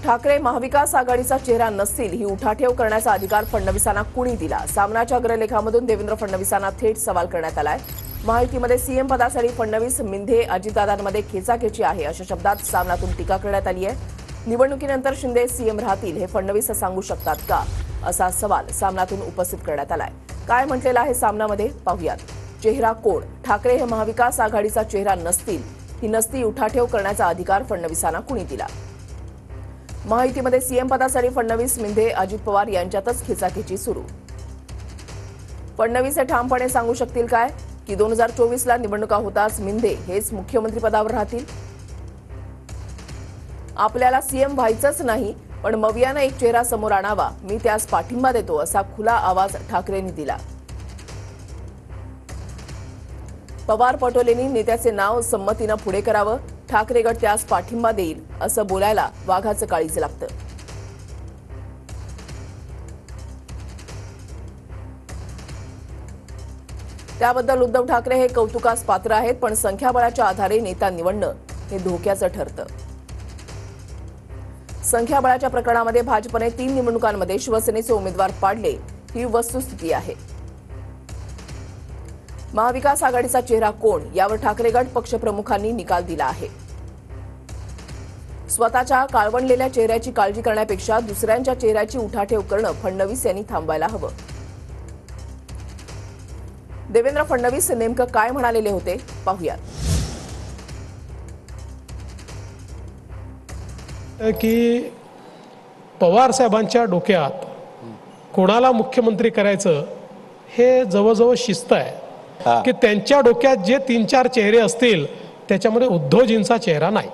ठाकरे महाविकास आघाडीचा चेहरा नसतील ही उठाठेव करण्याचा अधिकार फडणवीसांना कुणी दिला? सामनाच्या अग्रलेखामधून देवेंद्र फडणवीसांना थेट सवाल करण्यात आलाय। महायुतीमध्ये सीएम पदासाठी फडणवीस मिंधे अजितदादांमध्ये खेचाखेची आहे अशा शब्दात सामनातून टीका करण्यात आली आहे। निवडणुकीनंतर शिंदे सीएम राहतील हे फडणवीस सांगू शकतात का, असा सवाल सामनातून उपस्थित करण्यात आलाय। काय म्हटलेलं आहे सामनामध्ये पाहूयात। चेहरा कोण? ठाकरे हे महाविकास आघाडीचा चेहरा नसतील ही नसती उठाठेव करण्याचा अधिकार फडणवीसांना कुणी दिला? महायुतीमध्ये सीएम पदासाठी फडणवीस मिंधे अजित पवार यांच्यातच खेचाखेची सुरू। फडणवीस हे ठामपणे सांगू शकतील काय की 2024ला निवडणुका होताच मिंधे हेच मुख्यमंत्री पदावर राहतील? आपल्याला सीएम व्हायचंच नाही, पण मवियानं एक चेहरा समोर आणावा, मी त्यास पाठिंबा देतो, असा खुला आवाज ठाकरेंनी दिला। पवार पटोलेंनी नेत्याचे नाव संमतीनं पुढे करावं, ठाकरे गट त्यास पाठिंबा देईल असं बोलायला वाघाचं काळीज लागतं। त्याबद्दल उद्धव ठाकरे हे कौतुकास पात्र आहेत, पण संख्याबळाच्या आधारे नेता निवडणं हे धोक्याचं ठरतं। संख्याबळाच्या प्रकरणामध्ये भाजपने 3 निवडणुकांमध्ये शिवसेनेचे उमेदवार पाडले ही वस्तुस्थिती आहे। महाविकास आघाडीचा चेहरा कोण यावर ठाकरे गट पक्षप्रमुखांनी निकाल दिला आहे। स्वतःच्या काळवंडलेल्या चेहऱ्याची काळजी करण्यापेक्षा दुसऱ्यांच्या चेहऱ्याची उठाठेव करणं फडणवीस यांनी थांबवायला हवं। देवेंद्र फडणवीस नेमकं काय म्हणालेले होते पाहूयात। की पवार साहेबांच्या डोक्यात कोणाला मुख्यमंत्री करायचं हे जवळजवळ शिस्त आहे की त्यांच्या डोक्यात जे 3-4 चेहरे असतील त्याच्यामध्ये उद्धवजींचा चेहरा नाही।